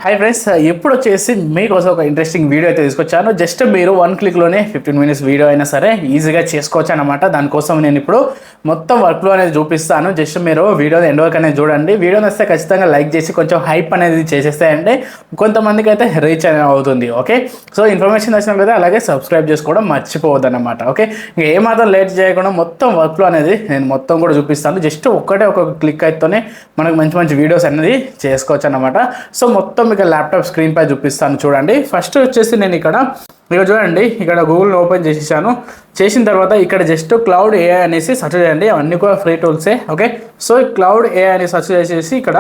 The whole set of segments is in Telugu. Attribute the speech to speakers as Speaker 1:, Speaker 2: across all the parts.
Speaker 1: హాయ్ ఫ్రెండ్స్, ఇప్పుడు వచ్చేసి మీకోసం ఒక ఇంట్రెస్టింగ్ వీడియో అయితే తీసుకొచ్చాను. జస్ట్ మీరు 1 క్లిక్లోనే 15 మినిట్స్ వీడియో అయినా సరే ఈజీగా చేసుకోవచ్చు అనమాట. దానికోసం నేను ఇప్పుడు మొత్తం వర్క్లో అనేది చూపిస్తాను. జస్ట్ మీరు వీడియో ఎండ్ వరకు అనేది చూడండి. వీడియో వస్తే ఖచ్చితంగా లైక్ చేసి కొంచెం హైప్ అనేది చేసేస్తాయంటే కొంతమందికి అయితే రీచ్ అనేది అవుతుంది. ఓకే, సో ఇన్ఫర్మేషన్ వచ్చిన కదా అలాగే సబ్స్క్రైబ్ చేసుకోవడం మర్చిపోవద్దు అనమాట. ఓకే, ఇంకా ఏమాత్రం లేట్ చేయకుండా మొత్తం వర్క్లో అనేది నేను మొత్తం కూడా చూపిస్తాను. జస్ట్ ఒక క్లిక్ అయితేనే మనకు మంచి మంచి వీడియోస్ అనేది చేసుకోవచ్చు అనమాట. సో మొత్తం మీకు ల్యాప్టాప్ స్క్రీన్ పై చూపిస్తాను చూడండి. ఫస్ట్ వచ్చేసి నేను ఇక్కడ చూడండి, ఇక్కడ గూగుల్ ఓపెన్ చేసేసాను. చేసిన తర్వాత ఇక్కడ జస్ట్ క్లౌడ్ ఏఐ అనేసి సెర్చ్ చేయండి. అవన్నీ కూడా ఫ్రీ టూల్సే. ఓకే, సో క్లౌడ్ ఏఐ అని సెర్చ్ చేసేసి ఇక్కడ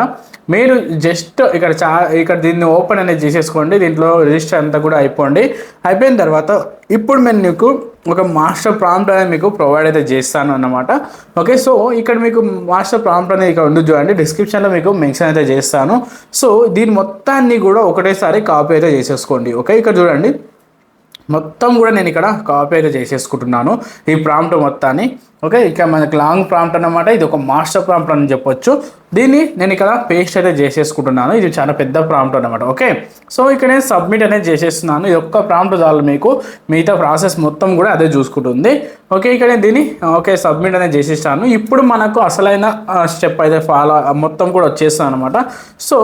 Speaker 1: మీరు జస్ట్ ఇక్కడ దీన్ని ఓపెన్ అనేది చేసేసుకోండి. దీంట్లో రిజిస్టర్ అంతా కూడా అయిపోయిన తర్వాత ఇప్పుడు నేను మీకు ఒక మాస్టర్ ప్రాంప్ట్ అనేది మీకు ప్రొవైడ్ అయితే చేస్తాను అన్నమాట. ఓకే, సో ఇక్కడ మీకు మాస్టర్ ప్రాంప్ట్ అనేది ఇక్కడ ఉంది చూడండి, డిస్క్రిప్షన్లో మీకు మెన్షన్ అయితే చేస్తాను. సో దీని మొత్తాన్ని కూడా ఒకటేసారి కాపీ అయితే చేసేసుకోండి. ఓకే, ఇక్కడ చూడండి మొత్తం కూడా నేను ఇక్కడ కాపీ అయితే చేసేసుకుంటున్నాను ఈ ప్రాంప్ట్ మొత్తాన్ని. ఓకే, ఇక మనకి లాంగ్ ప్రాంప్ట్ అన్నమాట. ఇది ఒక మాస్టర్ ప్రాంప్ట్ అని చెప్పొచ్చు. దీన్ని నేను ఇక్కడ పేస్ట్ అయితే చేసేసుకుంటున్నాను. ఇది చాలా పెద్ద ప్రాంప్ట్ అనమాట. ఓకే, సో ఇక్కడ నేను సబ్మిట్ అనేది చేసేస్తున్నాను. ఇది ఒక్క ప్రాంప్ట్ చాలు, మీకు మిగతా ప్రాసెస్ మొత్తం కూడా అదే చూసుకుంటుంది. ఓకే, ఇక్కడ నేను దీన్ని సబ్మిట్ అనేది చేసేస్తాను. ఇప్పుడు మనకు అసలైన స్టెప్ అయితే మొత్తం కూడా వచ్చేస్తాను అనమాట. సో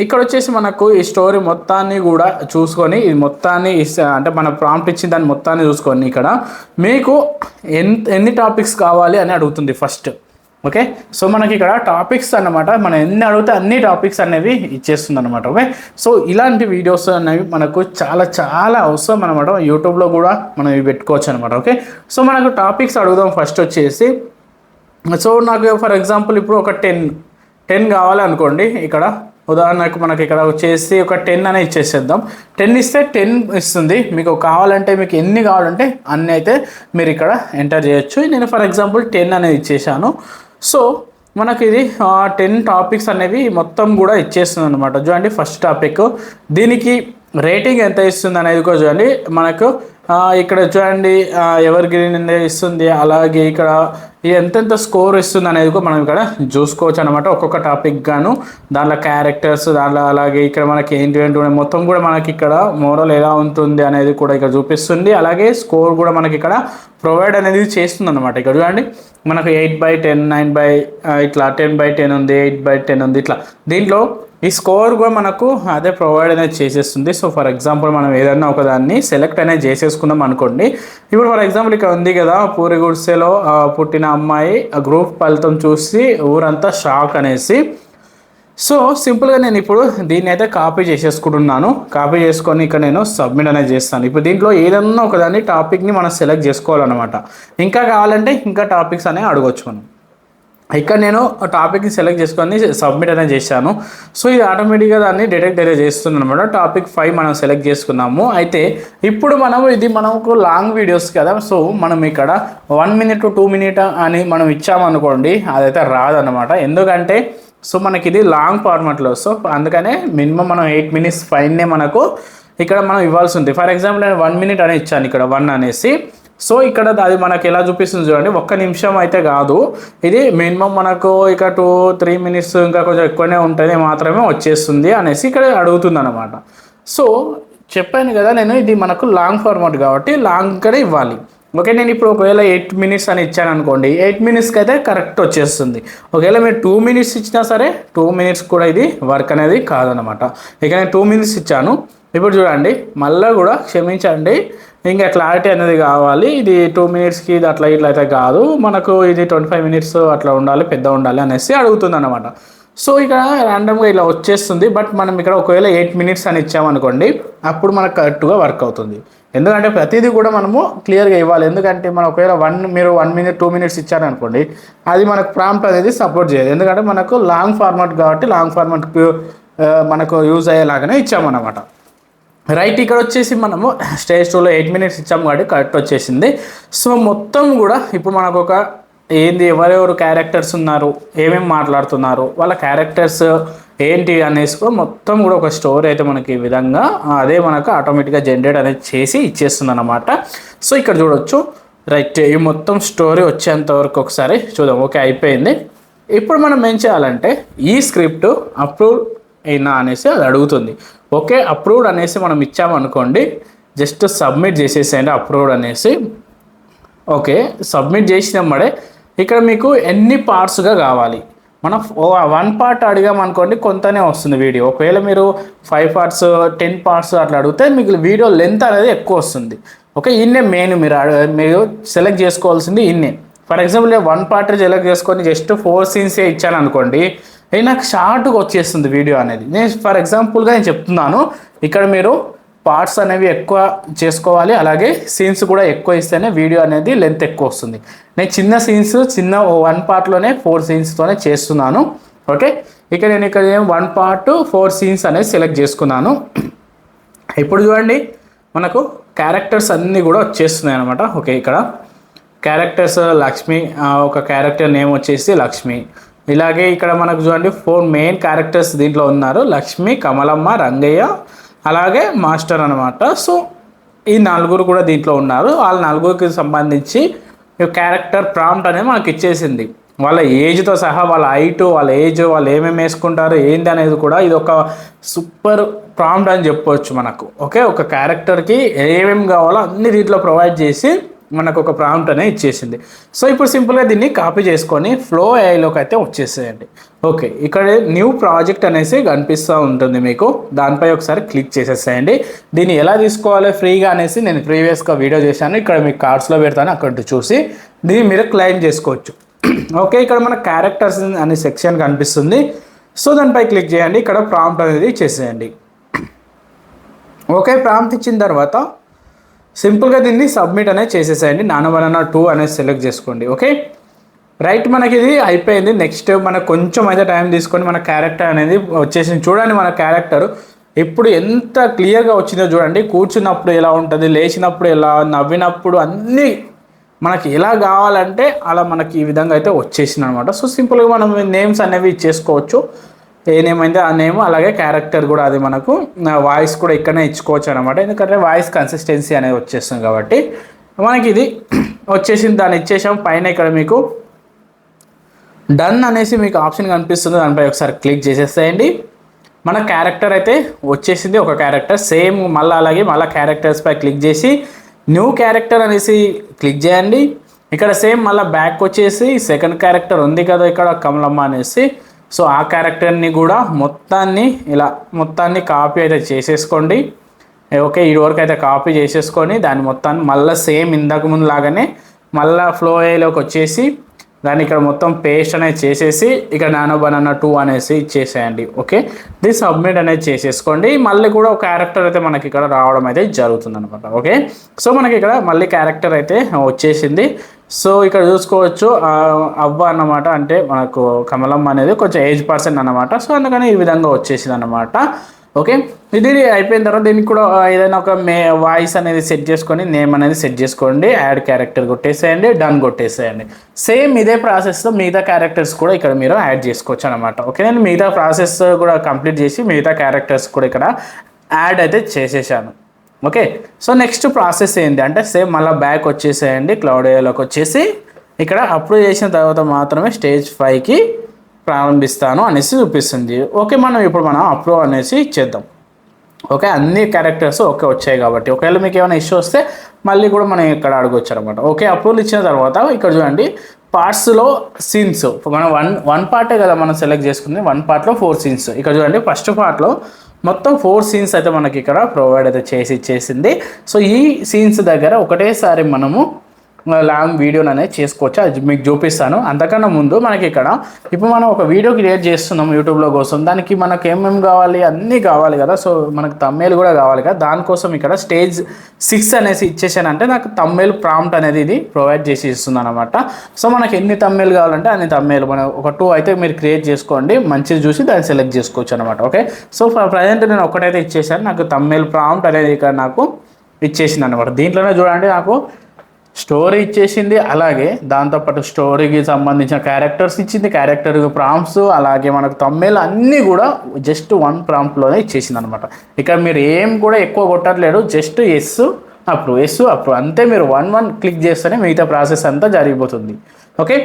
Speaker 1: ఇక్కడ వచ్చేసి మనకు ఈ స్టోరీ మొత్తాన్ని కూడా చూసుకొని ఇది మొత్తాన్ని అంటే మన ప్రాంప్ట్ ఇచ్చిన దాన్ని మొత్తాన్ని చూసుకొని ఇక్కడ మీకు ఎన్ని టాపిక్స్ కావాలి అని అడుగుతుంది ఫస్ట్. ఓకే, సో మనకి ఇక్కడ టాపిక్స్ అన్నమాట, మనం ఎన్ని అడిగితే అన్ని టాపిక్స్ అనేవి ఇచ్చేస్తుంది అనమాట. ఓకే, సో ఇలాంటి వీడియోస్ అనేవి మనకు చాలా చాలా అవసరం అనమాట. యూట్యూబ్లో కూడా మనం ఇవి పెట్టుకోవచ్చు అనమాట. ఓకే, సో మనకు టాపిక్స్ అడుగుదాం ఫస్ట్ వచ్చేసి. సో నాకు ఫర్ ఎగ్జాంపుల్ ఇప్పుడు ఒక 10 కావాలి అనుకోండి. ఇక్కడ ఉదాహరణకు మనకి ఇక్కడ వచ్చేసి ఒక 10 అనేది ఇచ్చేసేద్దాం. 10 ఇస్తే 10 ఇస్తుంది. మీకు కావాలంటే మీకు ఎన్ని కావాలంటే అన్నీ అయితే మీరు ఇక్కడ ఎంటర్ చేయొచ్చు. నేను ఫర్ ఎగ్జాంపుల్ 10 అనేది ఇచ్చేసాను. సో మనకి ఇది 10 టాపిక్స్ అనేవి మొత్తం కూడా ఇచ్చేస్తుంది అనమాట. చూడండి ఫస్ట్ టాపిక్, దీనికి రేటింగ్ ఎంత ఇస్తుంది అనేది కూడా చూడండి. మనకు ఇక్కడ చూడండి ఎవర్ గ్రీన్ ఇస్తుంది, అలాగే ఇక్కడ ఎంతెంత స్కోర్ ఇస్తుంది అనేది కూడా మనం ఇక్కడ చూసుకోవచ్చు అనమాట. ఒక్కొక్క టాపిక్ గాను దాంట్లో క్యారెక్టర్స్ దాంట్లో అలాగే ఇక్కడ మనకి ఏంటి మొత్తం కూడా మనకి ఇక్కడ మోరల్ ఎలా ఉంటుంది అనేది కూడా ఇక్కడ చూపిస్తుంది. అలాగే స్కోర్ కూడా మనకి ఇక్కడ ప్రొవైడ్ అనేది చేస్తుంది అనమాట. ఇక్కడ చూడండి మనకు 8/10 9 ఇట్లా 10/10 ఉంది, 8/10 ఉంది. ఇట్లా దీంట్లో ఈ స్కోర్ కూడా మనకు అదే ప్రొవైడ్ అనేది చేసేస్తుంది. సో ఫర్ ఎగ్జాంపుల్ మనం ఏదైనా ఒకదాన్ని సెలెక్ట్ అనేది చేసేసుకుందాం అనుకోండి. ఇప్పుడు ఫర్ ఎగ్జాంపుల్ ఇక్కడ ఉంది కదా, పూరి గుడిసెలో పుట్టిన అమ్మాయి గ్రూప్ ఫలితం చూసి ఊరంతా షాక్ అనేసి. సో సింపుల్గా నేను ఇప్పుడు దీన్ని అయితే కాపీ చేసేసుకుంటున్నాను. కాపీ చేసుకొని ఇక్కడ నేను సబ్మిట్ అనేది చేస్తాను. ఇప్పుడు దీంట్లో ఏదన్నా ఒకదాన్ని టాపిక్ని మనం సెలెక్ట్ చేసుకోవాలన్నమాట. ఇంకా కావాలంటే ఇంకా టాపిక్స్ అనేవి అడగవచ్చు మనం. ఇక్కడ నేను టాపిక్ని సెలెక్ట్ చేసుకొని సబ్మిట్ అనేది చేశాను. సో ఇది ఆటోమేటిక్గా దాన్ని డిటెక్ట్ అయితే చేస్తుంది అనమాట. టాపిక్ 5 మనం సెలెక్ట్ చేసుకున్నాము. అయితే ఇప్పుడు ఇది మనకు లాంగ్ వీడియోస్ కదా. సో మనం ఇక్కడ 1 minute 2 minute అని మనం ఇచ్చామనుకోండి, అదైతే రాదనమాట. ఎందుకంటే సో మనకి ఇది లాంగ్ ఫార్మాట్లో. సో అందుకనే మినిమం మనం 8 minutes పైనే మనకు ఇక్కడ మనం ఇవ్వాల్సి ఉంది. ఫర్ ఎగ్జాంపుల్ నేను 1 minute అని ఇచ్చాను ఇక్కడ 1 అనేసి. సో ఇక్కడ అది మనకి ఎలా చూపిస్తుంది చూడండి, 1 నిమిషం అయితే కాదు, ఇది మినిమం మనకు ఇక 2-3 minutes ఇంకా కొంచెం ఎక్కువనే ఉంటుంది మాత్రమే వచ్చేస్తుంది అనేసి ఇక్కడ అడుగుతుంది అనమాట. సో చెప్పాను కదా నేను, ఇది మనకు లాంగ్ ఫార్మాట్ కాబట్టి లాంగ్గానే ఇవ్వాలి. ఓకే, నేను ఇప్పుడు ఒకవేళ 8 minutes అని ఇచ్చాను అనుకోండి, 8 minutesకి అయితే కరెక్ట్ వచ్చేస్తుంది. ఒకవేళ మీరు 2 minutes ఇచ్చినా సరే 2 minutes కూడా ఇది వర్క్ అనేది కాదనమాట. ఇక నేను 2 minutes ఇచ్చాను. ఇప్పుడు చూడండి మళ్ళీ కూడా క్షమించండి, ఇంకా క్లారిటీ అనేది కావాలి. ఇది 2 minutesకి ఇది అట్లా ఇట్లా అయితే కాదు, మనకు ఇది 25 minutes అట్లా ఉండాలి, పెద్ద ఉండాలి అనేసి అడుగుతుంది అనమాట. సో ఇక్కడ ర్యాండమ్గా ఇలా వచ్చేస్తుంది. బట్ మనం ఇక్కడ ఒకవేళ 8 minutes అని ఇచ్చామనుకోండి, అప్పుడు మనకు కరెక్ట్గా వర్క్ అవుతుంది. ఎందుకంటే ప్రతిదీ కూడా మనము క్లియర్గా ఇవ్వాలి. ఎందుకంటే మనం ఒకవేళ మీరు 1 minute 2 minutes ఇచ్చారనుకోండి, అది మనకు ప్రాంప్ట్ అనేది సపోర్ట్ చేయదు. ఎందుకంటే మనకు లాంగ్ ఫార్మాట్ కాబట్టి లాంగ్ ఫార్మాట్ మనకు యూజ్ అయ్యేలాగానే ఇచ్చామన్నమాట. రైట్, ఇక్కడ వచ్చేసి మనము స్టేజ్ 2లో 8 minutes ఇచ్చాము కాబట్టి కరెక్ట్ వచ్చేసింది. సో మొత్తం కూడా ఇప్పుడు మనకు ఒక ఎవరెవరు క్యారెక్టర్స్ ఉన్నారు, ఏమేమి మాట్లాడుతున్నారు, వాళ్ళ క్యారెక్టర్స్ ఏంటి అనేసి మొత్తం కూడా ఒక స్టోరీ అయితే మనకి ఈ విధంగా అదే మనకు ఆటోమేటిక్గా జనరేట్ అనేది చేసి ఇచ్చేస్తుంది అన్నమాట. సో ఇక్కడ చూడొచ్చు. రైట్, ఈ మొత్తం స్టోరీ వచ్చేంత వరకు ఒకసారి చూద్దాం. ఓకే, అయిపోయింది. ఇప్పుడు మనం ఏం చేయాలంటే ఈ స్క్రిప్ట్ అప్రూవ్ అయినా అనేసి అది అడుగుతుంది. ఓకే, అప్రూవ్డ్ అనేసి మనం ఇచ్చామనుకోండి, జస్ట్ సబ్మిట్ చేసేసేయండి అప్రూవ్డ్ అనేసి. ఓకే, సబ్మిట్ చేసినమ్మడే ఇక్కడ మీకు ఎన్ని పార్ట్స్గా కావాలి, మనం 1 పార్ట్ అడిగామనుకోండి కొంతనే వస్తుంది వీడియో. ఒకవేళ మీరు 5 పార్ట్స్ 10 పార్ట్స్ అట్లా అడిగితే మీకు వీడియో లెంత్ అనేది ఎక్కువ వస్తుంది. ఓకే, ఇన్నే మెయిన్ మీరు సెలెక్ట్ చేసుకోవాల్సింది ఇన్నే. ఫర్ ఎగ్జాంపుల్ నేను 1 పార్ట్ సెలెక్ట్ చేసుకొని జస్ట్ 4 సీన్సే ఇచ్చాను అనుకోండి, నాకు షార్ట్గా వచ్చేస్తుంది వీడియో అనేది. నేను ఫర్ ఎగ్జాంపుల్గా నేను చెప్తున్నాను, ఇక్కడ మీరు పార్ట్స్ అనేవి ఎక్కువ చేసుకోవాలి, అలాగే సీన్స్ కూడా ఎక్కువ ఇస్తేనే వీడియో అనేది లెంత్ ఎక్కువ వస్తుంది. నేను చిన్న సీన్స్ 1 పార్ట్లోనే 4 సీన్స్తోనే చేస్తున్నాను. ఓకే, నేను ఇక్కడ 1 పార్ట్ 4 సీన్స్ అనేది సెలెక్ట్ చేసుకున్నాను. ఇప్పుడు చూడండి మనకు క్యారెక్టర్స్ అన్నీ కూడా వచ్చేస్తున్నాయి అనమాట. ఓకే, ఇక్కడ క్యారెక్టర్స్ లక్ష్మి, ఒక క్యారెక్టర్ నేమ్ వచ్చేసి లక్ష్మి. ఇలాగే ఇక్కడ మనకు చూడండి 4 మెయిన్ క్యారెక్టర్స్ దీంట్లో ఉన్నారు, లక్ష్మి, కమలమ్మ, రంగయ్య, అలాగే మాస్టర్ అనమాట. సో ఈ 4 కూడా దీంట్లో ఉన్నారు. వాళ్ళ 4కి సంబంధించి క్యారెక్టర్ ప్రాంప్ట్ అనేది మనకి ఇచ్చేసింది, వాళ్ళ ఏజ్తో సహా, వాళ్ళ హైట్, వాళ్ళ ఏజ్, వాళ్ళు ఏమేమి వేసుకుంటారు ఏంటి అనేది కూడా ఇది ఒక సూపర్ ప్రాంప్ట్ అని చెప్పవచ్చు మనకు. ఓకే, ఒక క్యారెక్టర్కి ఏమేమి కావాలో అన్ని దీంట్లో ప్రొవైడ్ చేసి మనకు ఒక ప్రాంప్ట్ అనేది ఇచ్చేసింది. సో ఇప్పుడు సింపుల్గా దీన్ని కాపీ చేసుకొని ఫ్లో ఏఐలోకి అయితే వచ్చేసేయండి. ఓకే, ఇక్కడ న్యూ ప్రాజెక్ట్ అనేసి కనిపిస్తూ ఉంటుంది మీకు, దానిపై ఒకసారి క్లిక్ చేసేసేయండి. దీన్ని ఎలా తీసుకోవాలి ఫ్రీగా అనేసి నేను ప్రీవియస్గా వీడియో చేశాను, ఇక్కడ మీకు కార్డ్స్లో పెడతాను, అక్కడ చూసి దీన్ని మీరు క్లెయిమ్ చేసుకోవచ్చు. ఓకే, ఇక్కడ మన క్యారెక్టర్స్ అనే సెక్షన్ కనిపిస్తుంది. సో దానిపై క్లిక్ చేయండి, ఇక్కడ ప్రాంప్ట్ అనేది చేసేయండి. ఓకే, ప్రాంప్ట్ ఇచ్చిన తర్వాత సింపుల్గా దీన్ని సబ్మిట్ అనేది చేసేసేయండి. నానబనానా 2 అనేది సెలెక్ట్ చేసుకోండి. ఓకే రైట్, మనకి ఇది అయిపోయింది. నెక్స్ట్ మనకు కొంచెం అయితే టైం తీసుకొని మన క్యారెక్టర్ అనేది వచ్చేసింది. చూడండి మన క్యారెక్టర్ ఇప్పుడు ఎంత క్లియర్గా వచ్చిందో చూడండి. కూర్చున్నప్పుడు ఎలా ఉంటుంది, లేచినప్పుడు ఎలా, నవ్వినప్పుడు అన్నీ మనకి ఎలా కావాలంటే అలా మనకి ఈ విధంగా అయితే వచ్చేసింది అనమాట. సో సింపుల్గా మనం నేమ్స్ అనేవి ఇచ్చేసుకోవచ్చు, ఏ నేమ్ అయితే ఆ నేమ్, అలాగే క్యారెక్టర్ కూడా అది మనకు వాయిస్ కూడా ఇక్కడనే ఇచ్చుకోవచ్చు అనమాట. ఎందుకంటే వాయిస్ కన్సిస్టెన్సీ అనేది వచ్చేస్తుంది కాబట్టి మనకి ఇది వచ్చేసింది. దాన్ని ఇచ్చేసాం. పైన ఇక్కడ మీకు డన్ అనేసి మీకు ఆప్షన్ కనిపిస్తుంది, దానిపై ఒకసారి క్లిక్ చేసేసేయండి. మన క్యారెక్టర్ అయితే వచ్చేసింది, ఒక క్యారెక్టర్ సేమ్. మళ్ళీ అలాగే మళ్ళీ క్యారెక్టర్స్పై క్లిక్ చేసి న్యూ క్యారెక్టర్ అనేసి క్లిక్ చేయండి. ఇక్కడ సేమ్ మళ్ళీ బ్యాక్ వచ్చేసి సెకండ్ క్యారెక్టర్ ఉంది కదా ఇక్కడ కమలమ్మ అనేసి, సో ఆ క్యారెక్టర్ని కూడా మొత్తాన్ని కాపీ అయితే చేసేసుకోండి. ఓకే, ఈ వరకు అయితే కాపీ చేసేసుకొని దాన్ని మొత్తాన్ని మళ్ళీ సేమ్ ఇంతకు ముందు లాగానే మళ్ళీ ఫ్లో ఏలోకి వచ్చేసి దాన్ని ఇక్కడ మొత్తం పేస్ట్ అనేది చేసేసి ఇక్కడ నానోబనానా 2 అనేసి ఇచ్చేసేయండి. ఓకే, దీన్ని సబ్మిట్ అనేది చేసేసుకోండి. మళ్ళీ కూడా ఒక క్యారెక్టర్ అయితే మనకి ఇక్కడ రావడం అయితే జరుగుతుంది అనమాట. ఓకే, సో మనకి ఇక్కడ మళ్ళీ క్యారెక్టర్ అయితే వచ్చేసింది. సో ఇక్కడ చూసుకోవచ్చు అవ్వ అన్నమాట, అంటే మనకు కమలమ్మ అనేది కొంచెం ఏజ్ పర్సన్ అనమాట. సో అందుకని ఈ విధంగా వచ్చేసింది అనమాట. ఓకే, ఇది అయిపోయిన తర్వాత దీనికి కూడా ఏదైనా ఒక వాయిస్ అనేది సెట్ చేసుకొని నేమ్ అనేది సెట్ చేసుకోండి. యాడ్ క్యారెక్టర్ కొట్టేసేయండి, డన్ కొట్టేసేయండి. సేమ్ ఇదే ప్రాసెస్లో మిగతా క్యారెక్టర్స్ కూడా ఇక్కడ మీరు యాడ్ చేసుకోవచ్చు అనమాట. ఓకే, నేను మిగతా ప్రాసెస్ కూడా కంప్లీట్ చేసి మిగతా క్యారెక్టర్స్ కూడా ఇక్కడ యాడ్ అయితే చేసేసాను. ఓకే, సో నెక్స్ట్ ప్రాసెస్ ఏంటి అంటే సేమ్ మళ్ళీ బ్యాక్ వచ్చేసేయండి, క్లౌడ్ ఏలోకి వచ్చేసి ఇక్కడ అప్రూవ్ చేసిన తర్వాత మాత్రమే స్టేజ్ 5కి ప్రారంభిస్తాను అనేసి చూపిస్తుంది. ఓకే, మనం అప్రూవ్ అనేసి ఇచ్చేద్దాం. ఓకే, అన్ని క్యారెక్టర్స్ ఓకే వచ్చాయి కాబట్టి ఒకవేళ మీకు ఏమైనా ఇష్యూ వస్తే మళ్ళీ కూడా మనం ఇక్కడ అడగొచ్చు అనమాట. ఓకే, అప్రూవల్ ఇచ్చిన తర్వాత ఇక్కడ చూడండి పార్ట్స్లో సీన్స్ మనం వన్ పార్టే కదా మనం సెలెక్ట్ చేసుకుంది. 1 పార్ట్లో 4 సీన్స్. ఇక్కడ చూడండి ఫస్ట్ పార్ట్లో మొత్తం 4 సీన్స్ అయితే మనకి ఇక్కడ ప్రొవైడ్ అయితే చేసి ఇచ్చేసింది. సో ఈ సీన్స్ దగ్గర ఒకటేసారి మనము లాంగ్ వీడియోని అనేది చేసుకోవచ్చు, అది మీకు చూపిస్తాను. అంతకన్నా ముందు మనకి ఇక్కడ ఇప్పుడు మనం ఒక వీడియో క్రియేట్ చేస్తున్నాం యూట్యూబ్లో కోసం, దానికి మనకు ఏమేమి కావాలి అన్నీ కావాలి కదా. సో మనకు తమ్మేలు కూడా కావాలి కదా, దానికోసం ఇక్కడ స్టేజ్ 6 అనేసి ఇచ్చేసానంటే నాకు తమ్మేలు ప్రాంప్ట్ అనేది ఇది ప్రొవైడ్ చేసి ఇస్తుంది అనమాట. సో మనకి ఎన్ని తమ్మేలు కావాలంటే అన్ని తమ్మేలు మనం ఒక 2 అయితే మీరు క్రియేట్ చేసుకోండి, మంచిది చూసి దాన్ని సెలెక్ట్ చేసుకోవచ్చు అనమాట. ఓకే, సో ప్రజెంట్ నేను ఒకటైతే ఇచ్చేసాను, నాకు తమ్మేలు ప్రాంప్ట్ అనేది ఇక్కడ నాకు ఇచ్చేసింది అనమాట. దీంట్లోనే చూడండి నాకు స్టోరీ ఇచ్చేసింది, అలాగే దాంతోపాటు స్టోరీకి సంబంధించిన క్యారెక్టర్స్ ఇచ్చింది, క్యారెక్టర్ ప్రాంప్ట్స్, అలాగే మనకు తమ్మేలు అన్నీ కూడా జస్ట్ 1 ప్రాంప్ట్లోనే ఇచ్చేసింది అనమాట. ఇక్కడ మీరు ఏం కూడా ఎక్కువ కొట్టట్లేదు, జస్ట్ ఎస్ అప్రూవ్ అంతే. మీరు 1 క్లిక్ చేస్తేనే మిగతా ప్రాసెస్ అంతా జరిగిపోతుంది. ఓకే,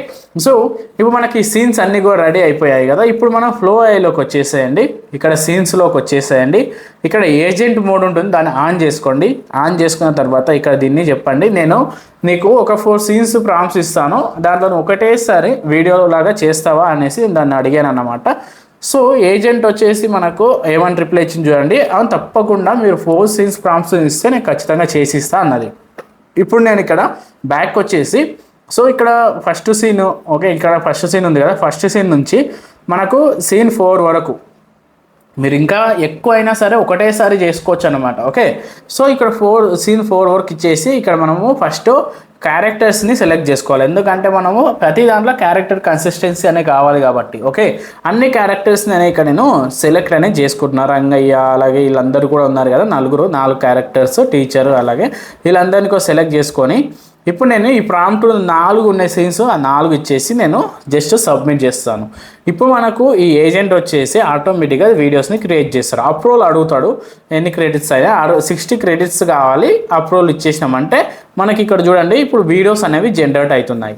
Speaker 1: సో ఇప్పుడు మనకి సీన్స్ అన్నీ కూడా రెడీ అయిపోయాయి కదా. ఇప్పుడు మనం ఫ్లో ఐలోకి వచ్చేసేయండి, ఇక్కడ సీన్స్లోకి వచ్చేసేయండి. ఇక్కడ ఏజెంట్ మోడ్ ఉంటుంది, దాన్ని ఆన్ చేసుకోండి. ఆన్ చేసుకున్న తర్వాత ఇక్కడ దీన్ని చెప్పండి, నేను నీకు ఒక 4 సీన్స్ ప్రాంప్ట్స్ ఇస్తాను, దాంట్లో ఒకటేసారి వీడియో లాగా చేస్తావా అనేసి దాన్ని అడిగాను అన్నమాట. సో ఏజెంట్ వచ్చేసి మనకు ఏమని రిప్లై ఇచ్చింది చూడండి, అవును తప్పకుండా మీరు 4 సీన్స్ ప్రాంప్ట్స్ ఇస్తే నేను ఖచ్చితంగా చేసి ఇస్తా అన్నది. ఇప్పుడు నేను ఇక్కడ బ్యాక్ వచ్చేసి, సో ఇక్కడ ఫస్ట్ సీన్, ఓకే ఇక్కడ ఫస్ట్ సీన్ ఉంది కదా, ఫస్ట్ సీన్ నుంచి మనకు సీన్ 4 వరకు మీరు ఇంకా ఎక్కువ అయినా సరే ఒకటేసారి చేసుకోవచ్చు అనమాట. ఓకే, సో ఇక్కడ సీన్ 4 వరకు ఇచ్చేసి ఇక్కడ మనము ఫస్ట్ క్యారెక్టర్స్ని సెలెక్ట్ చేసుకోవాలి, ఎందుకంటే మనము ప్రతి దాంట్లో క్యారెక్టర్ కన్సిస్టెన్సీ అనేది కావాలి కాబట్టి. ఓకే, అన్ని క్యారెక్టర్స్ని అనేది ఇక్కడ నేను సెలెక్ట్ అనేది చేసుకుంటున్నాను. రంగయ్య అలాగే వీళ్ళందరూ కూడా ఉన్నారు కదా, 4 క్యారెక్టర్స్, టీచరు అలాగే వీళ్ళందరినీ సెలెక్ట్ చేసుకొని ఇప్పుడు నేను ఈ ప్రాంప్ట్ 4 ఉన్నాయి సీన్స్, ఆ 4 ఇచ్చేసి నేను జస్ట్ సబ్మిట్ చేస్తాను. ఇప్పుడు మనకు ఈ ఏజెంట్ వచ్చేసి ఆటోమేటిక్గా వీడియోస్ని క్రియేట్ చేస్తారు. అప్రూవల్ అడుగుతాడు, ఎన్ని క్రెడిట్స్ అయినా 60 క్రెడిట్స్ కావాలి. అప్రూవల్ ఇచ్చేసినామంటే మనకి ఇక్కడ చూడండి ఇప్పుడు వీడియోస్ అనేవి జనరేట్ అవుతున్నాయి.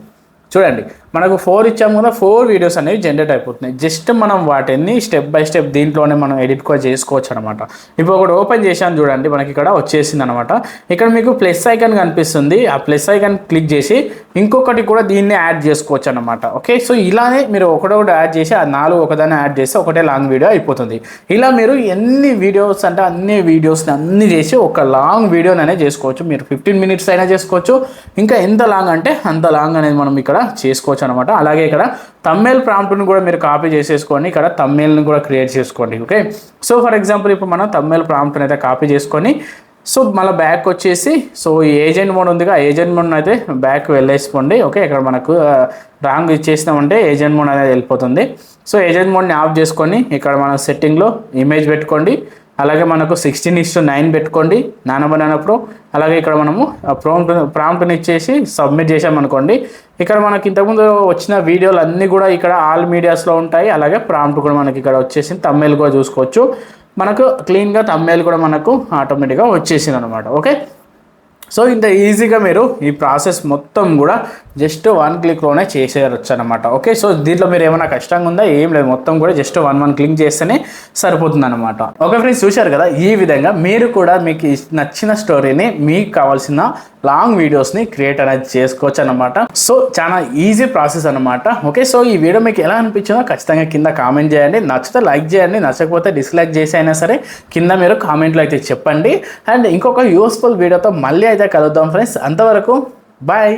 Speaker 1: చూడండి మనకు 4 ఇచ్చాము కదా, 4 వీడియోస్ అనేవి జనరేట్ అయిపోతున్నాయి. జస్ట్ మనం వాటిని స్టెప్ బై స్టెప్ దీంట్లోనే మనం ఎడిట్ కూడా చేసుకోవచ్చు అనమాట. ఇప్పుడు ఒకటి ఓపెన్ చేశాను చూడండి, మనకి ఇక్కడ వచ్చేసింది అనమాట. ఇక్కడ మీకు ప్లస్ ఐకాన్ కనిపిస్తుంది, ఆ ప్లస్ ఐకాన్ క్లిక్ చేసి ఇంకొకటి కూడా దీన్ని యాడ్ చేసుకోవచ్చు అనమాట. ఓకే, సో ఇలానే మీరు ఒకటొకటి యాడ్ చేసి ఆ 4 ఒకదాన్ని యాడ్ చేసి ఒకటే లాంగ్ వీడియో అయిపోతుంది. ఇలా మీరు ఎన్ని వీడియోస్ అంటే అన్ని వీడియోస్ని అన్ని చేసి ఒక లాంగ్ వీడియోని అనేది చేసుకోవచ్చు. మీరు 15 మినిట్స్ అయినా చేసుకోవచ్చు, ఇంకా ఎంత లాంగ్ అంటే అంత లాంగ్ అనేది మనం ఇక్కడ చేసుకోవచ్చు అనమాట. అలాగే ఇక్కడ థంబ్నెయిల్ ప్రాంప్ట్ని కూడా మీరు కాపీ చేసేసుకొని ఇక్కడ థంబ్నెయిల్ని కూడా క్రియేట్ చేసుకోండి. ఓకే, సో ఫర్ ఎగ్జాంపుల్ ఇప్పుడు మనం థంబ్నెయిల్ ప్రాంప్ట్ని అయితే కాపీ చేసుకొని సో మళ్ళీ బ్యాక్ వచ్చేసి సో ఈ ఏజెంట్ మోడ్ ఉందిగా, ఏజెంట్ మోడ్ అయితే బ్యాక్ వెళ్ళేసుకోండి. ఓకే, ఇక్కడ మనకు రాంగ్ ఇచ్చేసినామంటే ఏజెంట్ మోడ్ అనేది వెళ్ళిపోతుంది. సో ఏజెంట్ మోడ్ని ఆఫ్ చేసుకొని ఇక్కడ మన సెట్టింగ్లో ఇమేజ్ పెట్టుకోండి. అలాగే మనకు 16:9 పెట్టుకోండి నానబడినప్పుడు. అలాగే ఇక్కడ మనము ప్రాంప్ట్ని ఇచ్చేసి సబ్మిట్ చేసామనుకోండి, ఇక్కడ మనకి ఇంతకుముందు వచ్చిన వీడియోలు అన్నీ కూడా ఇక్కడ ఆల్ మీడియాస్లో ఉంటాయి. అలాగే ప్రాంప్ట్ కూడా మనకి ఇక్కడ వచ్చేసి థంబ్నెయిల్ కూడా చూసుకోవచ్చు. మనకు క్లీన్గా థంబ్నెయిల్ కూడా మనకు ఆటోమేటిక్గా వచ్చేసింది అనమాట. ఓకే, సో ఇంత ఈజీగా మీరు ఈ ప్రాసెస్ మొత్తం కూడా జస్ట్ 1 క్లిక్లోనే చేసేయచ్చు అనమాట. ఓకే, సో దీంట్లో మీరు ఏమైనా కష్టంగా ఉందా, ఏం లేదు, మొత్తం కూడా జస్ట్ 1 క్లిక్ చేస్తేనే సరిపోతుంది అనమాట. ఓకే ఫ్రెండ్స్, చూశారు కదా, ఈ విధంగా మీరు కూడా మీకు నచ్చిన స్టోరీని మీకు కావాల్సిన లాంగ్ వీడియోస్ని క్రియేట్ అనేది చేసుకోవచ్చు అనమాట. సో చాలా ఈజీ ప్రాసెస్ అనమాట. ఓకే, సో ఈ వీడియో మీకు ఎలా అనిపించిందో ఖచ్చితంగా కింద కామెంట్ చేయండి. నచ్చితే లైక్ చేయండి, నచ్చకపోతే డిస్లైక్ చేసి అయినా సరే కింద మీరు కామెంట్లో అయితే చెప్పండి. అండ్ ఇంకొక యూస్ఫుల్ వీడియోతో మళ్ళీ అయితే కలుద్దాం ఫ్రెండ్స్, అంతవరకు బాయ్.